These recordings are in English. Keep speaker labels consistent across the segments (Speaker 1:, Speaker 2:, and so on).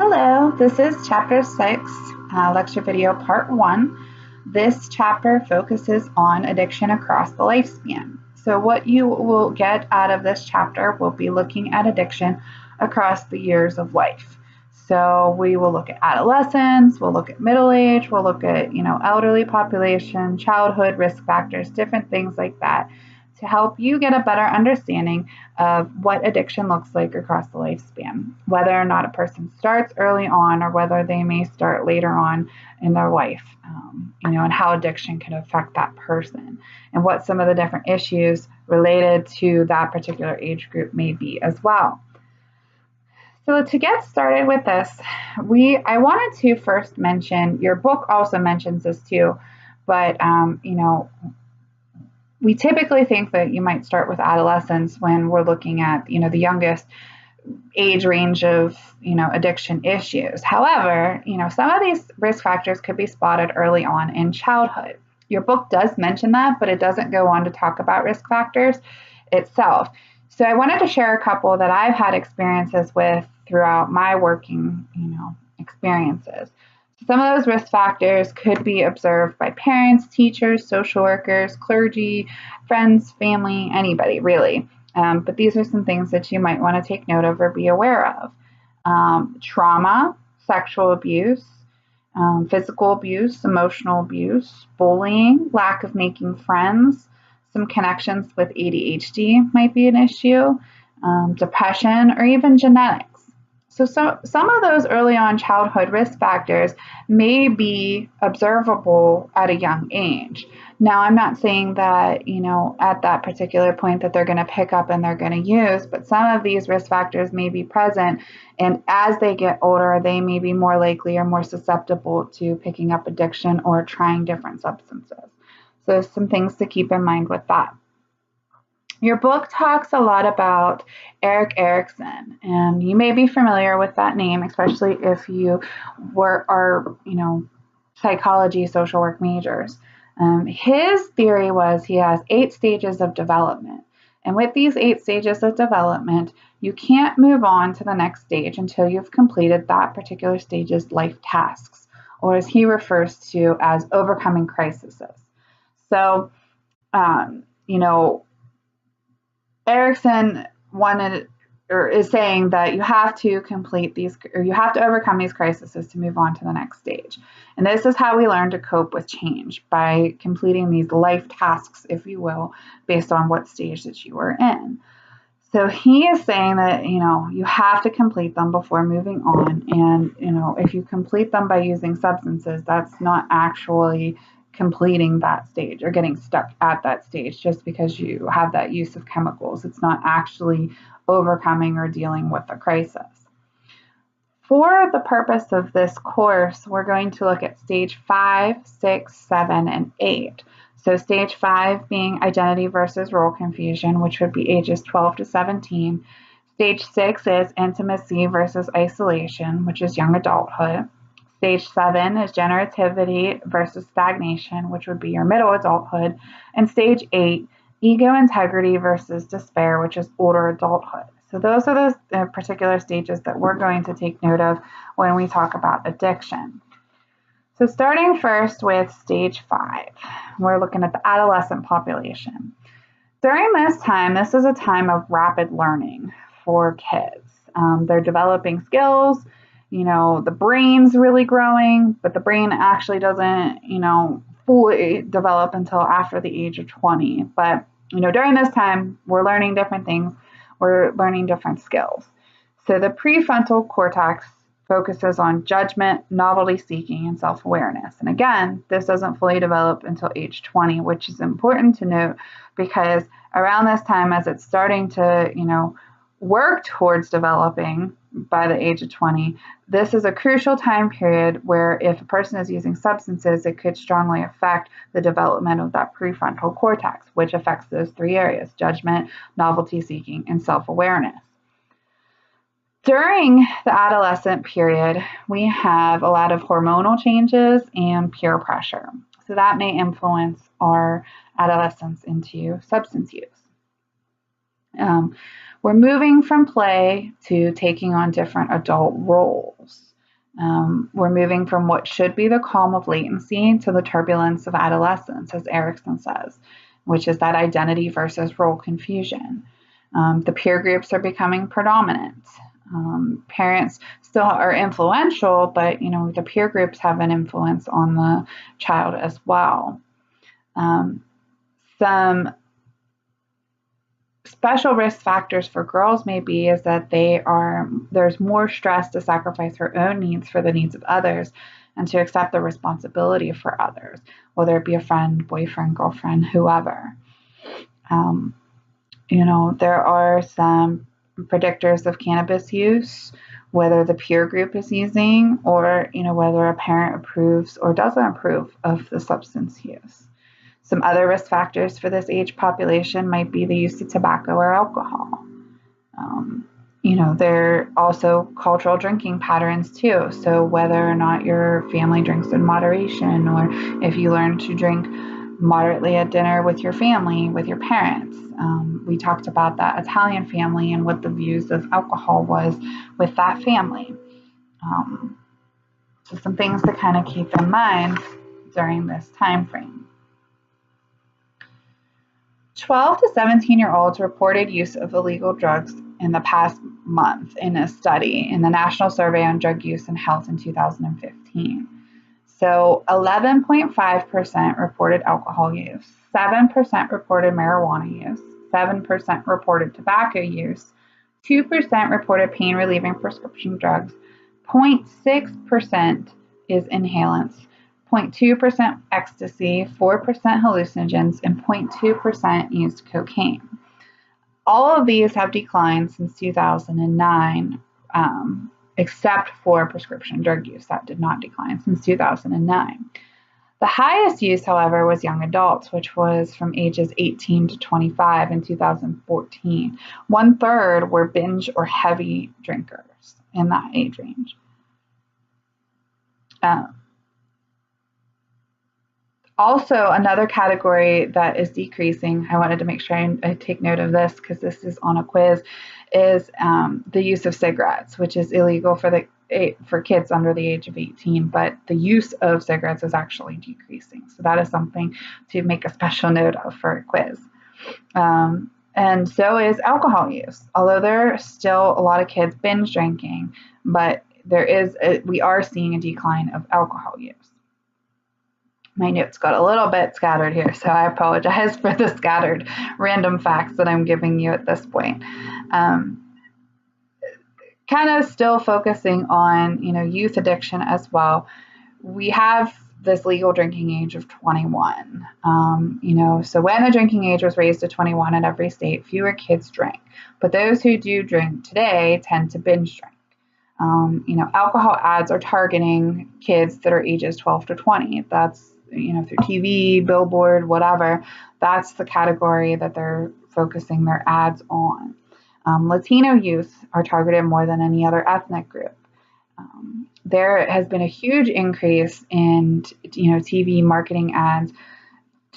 Speaker 1: Hello, this is Chapter 6, Lecture Video Part 1. This chapter focuses on addiction across the lifespan. So what you will get out of this chapter will be looking at addiction across the years of life. So we will look at adolescence, we'll look at middle age, we'll look at, elderly population, childhood, risk factors, different things like that, to help you get a better understanding of what addiction looks like across the lifespan, whether or not a person starts early on or whether they may start later on in their life, and how addiction can affect that person and what some of the different issues related to that particular age group may be as well. So to get started with this, I wanted to first mention, your book also mentions this too, but we typically think that you might start with adolescence when we're looking at, the youngest age range of, addiction issues. However, some of these risk factors could be spotted early on in childhood. Your book does mention that, but it doesn't go on to talk about risk factors itself. So I wanted to share a couple that I've had experiences with throughout my working, experiences. Some of those risk factors could be observed by parents, teachers, social workers, clergy, friends, family, anybody really. But these are some things that you might want to take note of or be aware of. Trauma, sexual abuse, physical abuse, emotional abuse, bullying, lack of making friends, some connections with ADHD might be an issue, depression, or even genetics. So some of those early on childhood risk factors may be observable at a young age. Now, I'm not saying that, at that particular point that they're going to pick up and they're going to use, but some of these risk factors may be present. And as they get older, they may be more likely or more susceptible to picking up addiction or trying different substances. So some things to keep in mind with that. Your book talks a lot about Erik Erikson, and you may be familiar with that name, especially if you are psychology, social work majors. His theory was he has 8 stages of development. And with these 8 stages of development, you can't move on to the next stage until you've completed that particular stage's life tasks, or as he refers to as overcoming crises. So, Erikson is saying that you have to complete these, or you have to overcome these crises to move on to the next stage. And this is how we learn to cope with change, by completing these life tasks, if you will, based on what stage that you are in. So he is saying that, you have to complete them before moving on. And, if you complete them by using substances, that's not actually completing that stage or getting stuck at that stage just because you have that use of chemicals. It's not actually overcoming or dealing with the crisis. For the purpose of this course, we're going to look at stage 5, 6, 7, and 8. So stage 5 being identity versus role confusion, which would be ages 12 to 17. Stage 6 is intimacy versus isolation, which is young adulthood. Stage 7 is generativity versus stagnation, which would be your middle adulthood. And stage 8, ego integrity versus despair, which is older adulthood. So those are the particular stages that we're going to take note of when we talk about addiction. So starting first with stage 5, we're looking at the adolescent population. During this time, this is a time of rapid learning for kids. They're developing skills. The brain's really growing, but the brain actually doesn't, fully develop until after the age of 20. But, during this time, we're learning different things. We're learning different skills. So the prefrontal cortex focuses on judgment, novelty seeking, and self-awareness. And again, this doesn't fully develop until age 20, which is important to note because around this time, as it's starting to, work towards developing by the age of 20, this is a crucial time period where if a person is using substances, it could strongly affect the development of that prefrontal cortex, which affects those 3 areas: judgment, novelty seeking, and self-awareness. During the adolescent period, we have a lot of hormonal changes and peer pressure. So that may influence our adolescence into substance use. We're moving from play to taking on different adult roles. We're moving from what should be the calm of latency to the turbulence of adolescence, as Erikson says, which is that identity versus role confusion. The peer groups are becoming predominant. Parents still are influential, but the peer groups have an influence on the child as well. Some special risk factors for girls may be is that there's more stress to sacrifice her own needs for the needs of others and to accept the responsibility for others, whether it be a friend, boyfriend, girlfriend, whoever. There are some predictors of cannabis use, whether the peer group is using or, whether a parent approves or doesn't approve of the substance use. Some other risk factors for this age population might be the use of tobacco or alcohol. There are also cultural drinking patterns too. So whether or not your family drinks in moderation, or if you learn to drink moderately at dinner with your family, with your parents. We talked about that Italian family and what the views of alcohol was with that family. So some things to kind of keep in mind during this time frame. 12 to 17-year-olds reported use of illegal drugs in the past month in a study in the National Survey on Drug Use and Health in 2015. So 11.5% reported alcohol use, 7% reported marijuana use, 7% reported tobacco use, 2% reported pain-relieving prescription drugs, 0.6% is inhalants, 0.2% ecstasy, 4% hallucinogens, and 0.2% used cocaine. All of these have declined since 2009, except for prescription drug use. That did not decline since 2009. The highest use, however, was young adults, which was from ages 18 to 25 in 2014. 1/3 were binge or heavy drinkers in that age range. Also, another category that is decreasing, I wanted to make sure I take note of this because this is on a quiz, is the use of cigarettes, which is illegal for kids under the age of 18, but the use of cigarettes is actually decreasing. So that is something to make a special note of for a quiz. And so is alcohol use, although there are still a lot of kids binge drinking, but we are seeing a decline of alcohol use. My notes got a little bit scattered here, so I apologize for the scattered random facts that I'm giving you at this point. Kind of still focusing on, youth addiction as well. We have this legal drinking age of 21. So when the drinking age was raised to 21 in every state, fewer kids drank. But those who do drink today tend to binge drink. Alcohol ads are targeting kids that are ages 12 to 20. That's, through TV, billboard, whatever. That's the category that they're focusing their ads on. Latino youth are targeted more than any other ethnic group. There has been a huge increase in, TV marketing ads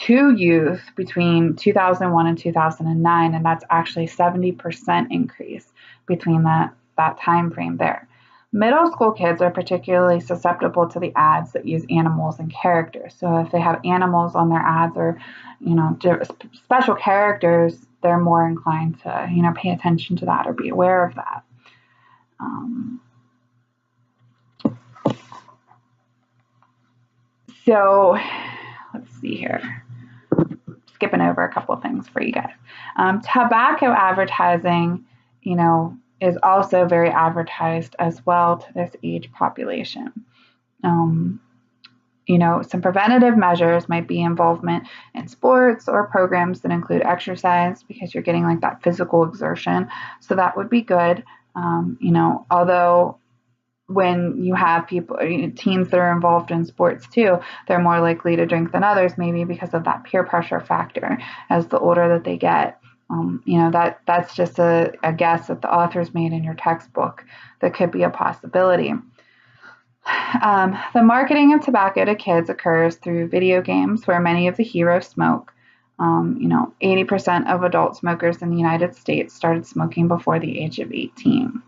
Speaker 1: to youth between 2001 and 2009, and that's actually 70% increase between that time frame there. Middle school kids are particularly susceptible to the ads that use animals and characters. So if they have animals on their ads or, special characters, they're more inclined to, pay attention to that or be aware of that. So let's see here. Skipping over a couple of things for you guys. Tobacco advertising, is also very advertised as well to this age population. Some preventative measures might be involvement in sports or programs that include exercise because you're getting like that physical exertion. So that would be good. Although when you have teens that are involved in sports too, they're more likely to drink than others, maybe because of that peer pressure factor as the older that they get. That's just a guess that the authors made in your textbook that could be a possibility. The marketing of tobacco to kids occurs through video games where many of the heroes smoke. 80% of adult smokers in the United States started smoking before the age of 18.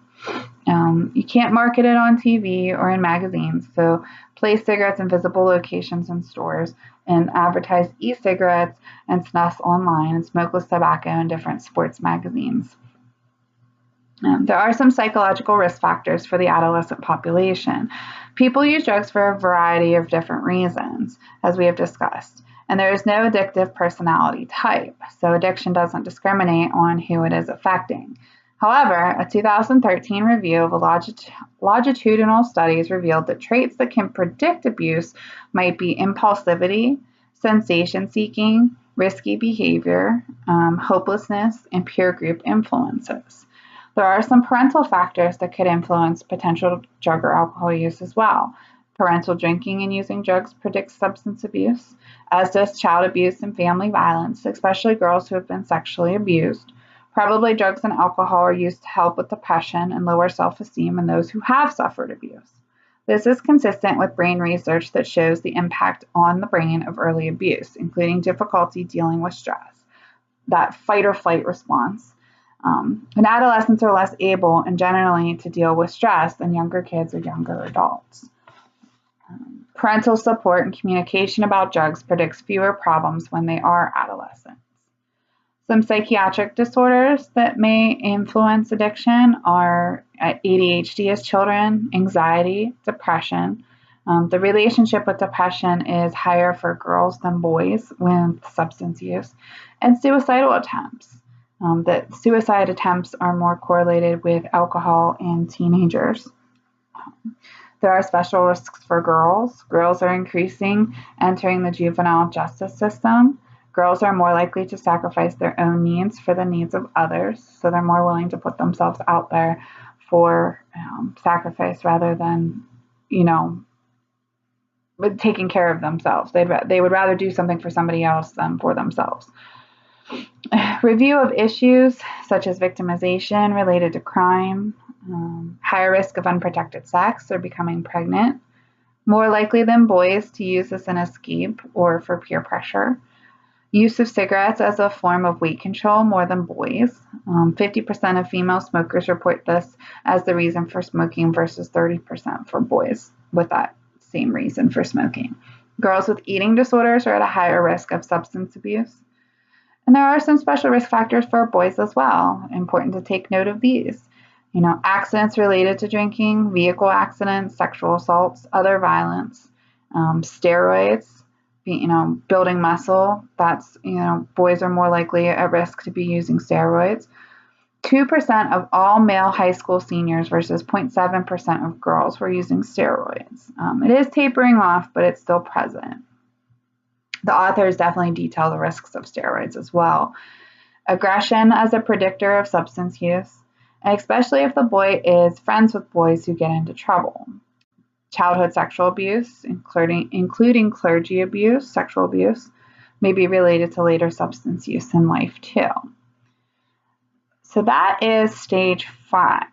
Speaker 1: You can't market it on TV or in magazines, so place cigarettes in visible locations in stores and advertise e-cigarettes and snuff online and smokeless tobacco in different sports magazines. There are some psychological risk factors for the adolescent population. People use drugs for a variety of different reasons, as we have discussed, and there is no addictive personality type, so addiction doesn't discriminate on who it is affecting. However, a 2013 review of longitudinal studies revealed that traits that can predict abuse might be impulsivity, sensation seeking, risky behavior, hopelessness, and peer group influences. There are some parental factors that could influence potential drug or alcohol use as well. Parental drinking and using drugs predicts substance abuse, as does child abuse and family violence, especially girls who have been sexually abused. Probably drugs and alcohol are used to help with depression and lower self-esteem in those who have suffered abuse. This is consistent with brain research that shows the impact on the brain of early abuse, including difficulty dealing with stress, that fight or flight response. And adolescents are less able and generally to deal with stress than younger kids or younger adults. Parental support and communication about drugs predicts fewer problems when they are adolescents. Some psychiatric disorders that may influence addiction are ADHD as children, anxiety, depression. The relationship with depression is higher for girls than boys with substance use, and suicidal attempts. That suicide attempts are more correlated with alcohol in teenagers. There are special risks for girls. Girls are increasing entering the juvenile justice system. Girls are more likely to sacrifice their own needs for the needs of others, so they're more willing to put themselves out there for sacrifice rather than, taking care of themselves. They would rather do something for somebody else than for themselves. Review of issues such as victimization related to crime, higher risk of unprotected sex or becoming pregnant, more likely than boys to use as an escape or for peer pressure, use of cigarettes as a form of weight control more than boys. 50% of female smokers report this as the reason for smoking versus 30% for boys with that same reason for smoking. Girls with eating disorders are at a higher risk of substance abuse. And there are some special risk factors for boys as well. Important to take note of these. Accidents related to drinking, vehicle accidents, sexual assaults, other violence, steroids, building muscle. That's, boys are more likely at risk to be using steroids. 2% of all male high school seniors versus 0.7% of girls were using steroids. It is tapering off, but it's still present. The authors definitely detail the risks of steroids as well. Aggression as a predictor of substance use, and especially if the boy is friends with boys who get into trouble. Childhood sexual abuse, including clergy abuse, sexual abuse, may be related to later substance use in life too. So that is stage 5.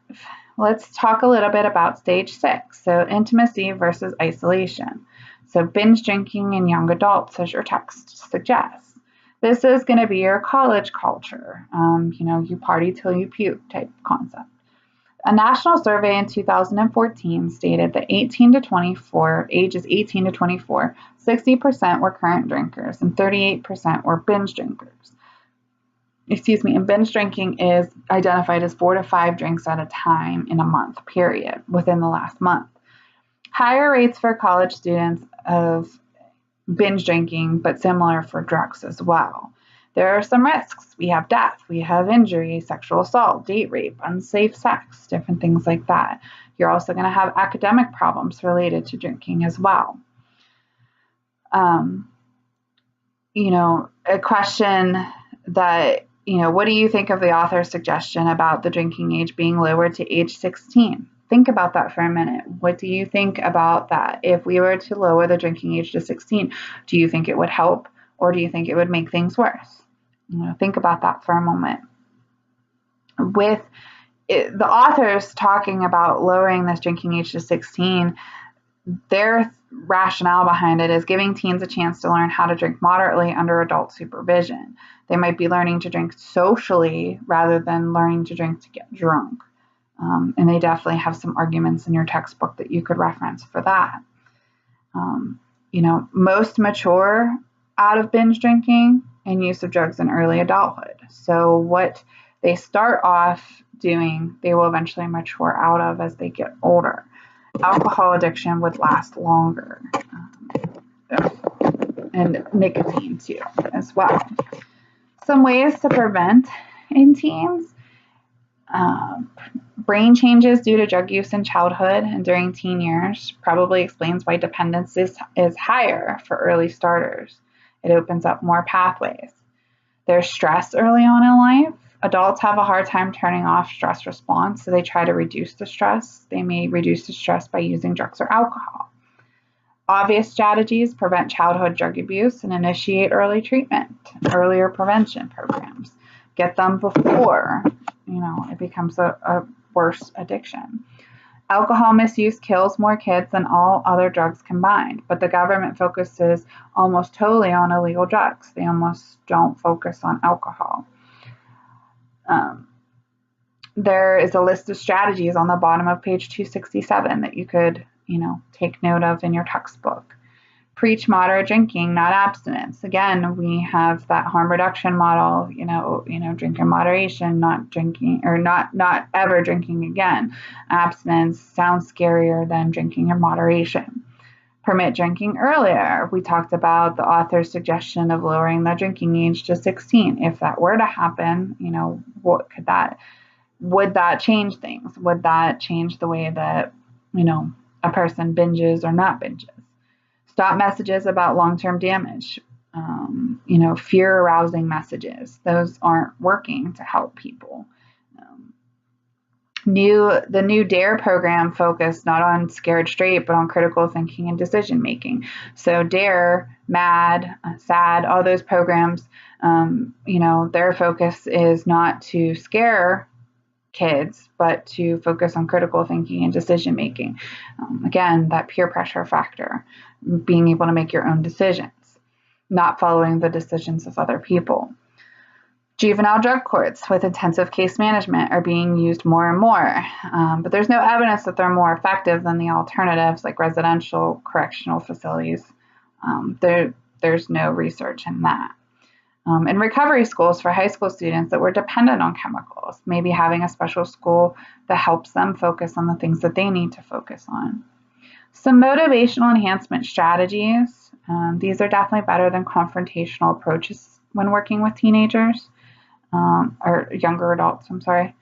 Speaker 1: Let's talk a little bit about stage 6, so intimacy versus isolation. So binge drinking in young adults, as your text suggests. This is going to be your college culture, you party till you puke type concept. A national survey in 2014 stated that ages 18 to 24, 60% were current drinkers and 38% were binge drinkers. And binge drinking is identified as 4 to 5 drinks at a time in a month, period, within the last month. Higher rates for college students of binge drinking, but similar for drugs as well. There are some risks. We have death, we have injury, sexual assault, date rape, unsafe sex, different things like that. You're also going to have academic problems related to drinking as well. A question that, what do you think of the author's suggestion about the drinking age being lowered to age 16? Think about that for a minute. What do you think about that? If we were to lower the drinking age to 16, do you think it would help or do you think it would make things worse? Think about that for a moment. With the authors talking about lowering this drinking age to 16, their rationale behind it is giving teens a chance to learn how to drink moderately under adult supervision. They might be learning to drink socially rather than learning to drink to get drunk. And they definitely have some arguments in your textbook that you could reference for that. Most mature out of binge drinking and use of drugs in early adulthood. So what they start off doing, they will eventually mature out of as they get older. Alcohol addiction would last longer. And nicotine too, as well. Some ways to prevent in teens. Brain changes due to drug use in childhood and during teen years probably explains why dependence is higher for early starters. It opens up more pathways. There's stress early on in life. Adults have a hard time turning off stress response, so they try to reduce the stress. They may reduce the stress by using drugs or alcohol. Obvious strategies prevent childhood drug abuse and initiate early treatment, earlier prevention programs. Get them before, it becomes a worse addiction. Alcohol misuse kills more kids than all other drugs combined, but the government focuses almost totally on illegal drugs. They almost don't focus on alcohol. There is a list of strategies on the bottom of page 267 that you could, take note of in your textbook. Preach moderate drinking, not abstinence. Again, we have that harm reduction model, drink in moderation, not drinking, or not ever drinking again. Abstinence sounds scarier than drinking in moderation. Permit drinking earlier. We talked about the author's suggestion of lowering the drinking age to 16. If that were to happen, would that change things? Would that change the way that, a person binges or not binges? Stop messages about long-term damage, fear-arousing messages. Those aren't working to help people. The new DARE program focused not on Scared Straight, but on critical thinking and decision making. So DARE, MAD, SAD, all those programs, their focus is not to scare kids, but to focus on critical thinking and decision making. Again, that peer pressure factor, being able to make your own decisions, not following the decisions of other people. Juvenile drug courts with intensive case management are being used more and more, but there's no evidence that they're more effective than the alternatives like residential correctional facilities. There's no research in that. And recovery schools for high school students that were dependent on chemicals, maybe having a special school that helps them focus on the things that they need to focus on. Some motivational enhancement strategies. These are definitely better than confrontational approaches when working with teenagers, or younger adults, I'm sorry.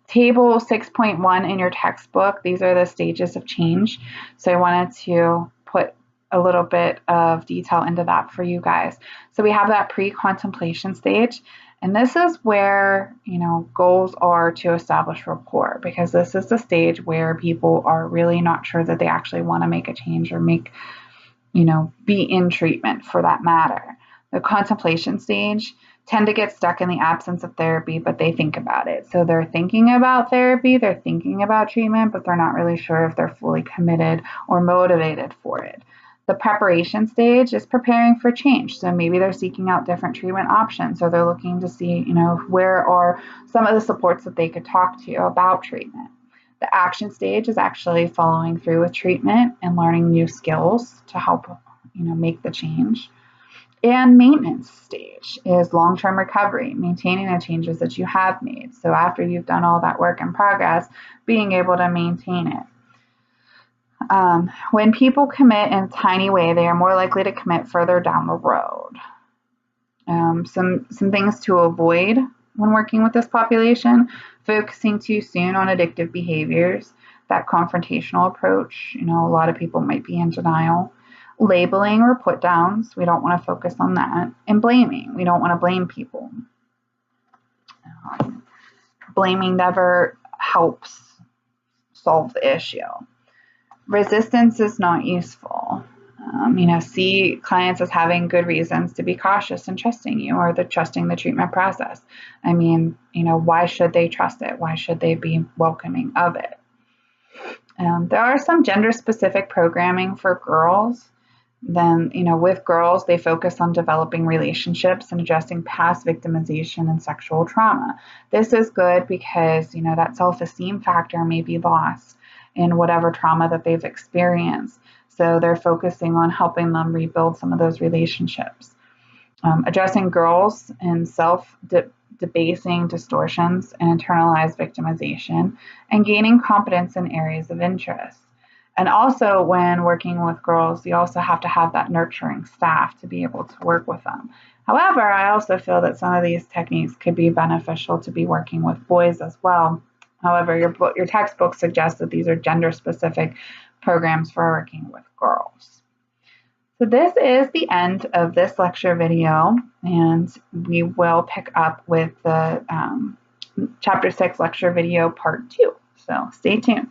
Speaker 1: Table 6.1 in your textbook, these are the stages of change. So I wanted to put a little bit of detail into that for you guys. So we have that pre-contemplation stage, and this is where, goals are to establish rapport, because this is the stage where people are really not sure that they actually want to make a change or be in treatment for that matter. The contemplation stage tend to get stuck in the absence of therapy, but they think about it. So they're thinking about therapy, they're thinking about treatment, but they're not really sure if they're fully committed or motivated for it. The preparation stage is preparing for change. So maybe they're seeking out different treatment options, or they're looking to see, where are some of the supports that they could talk to about treatment. The action stage is actually following through with treatment and learning new skills to help, make the change. And maintenance stage is long-term recovery, maintaining the changes that you have made. So after you've done all that work in progress, being able to maintain it. When people commit in a tiny way, they are more likely to commit further down the road. Some things to avoid when working with this population: focusing too soon on addictive behaviors, that confrontational approach. A lot of people might be in denial. Labeling or put downs, we don't want to focus on that. And blaming, we don't want to blame people. Blaming never helps solve the issue. Resistance is not useful. See clients as having good reasons to be cautious and trusting you, or they're trusting the treatment process. Why should they trust it? Why should they be welcoming of it? There are some gender-specific programming for girls. Then, with girls, they focus on developing relationships and addressing past victimization and sexual trauma. This is good because, that self-esteem factor may be lost in whatever trauma that they've experienced. So they're focusing on helping them rebuild some of those relationships. Addressing girls and self-debasing distortions and internalized victimization, and gaining competence in areas of interest. And also, when working with girls, you also have to have that nurturing staff to be able to work with them. However, I also feel that some of these techniques could be beneficial to be working with boys as well. However, your textbook suggests that these are gender-specific programs for working with girls. So this is the end of this lecture video, and we will pick up with the Chapter 6 lecture video part 2. So stay tuned.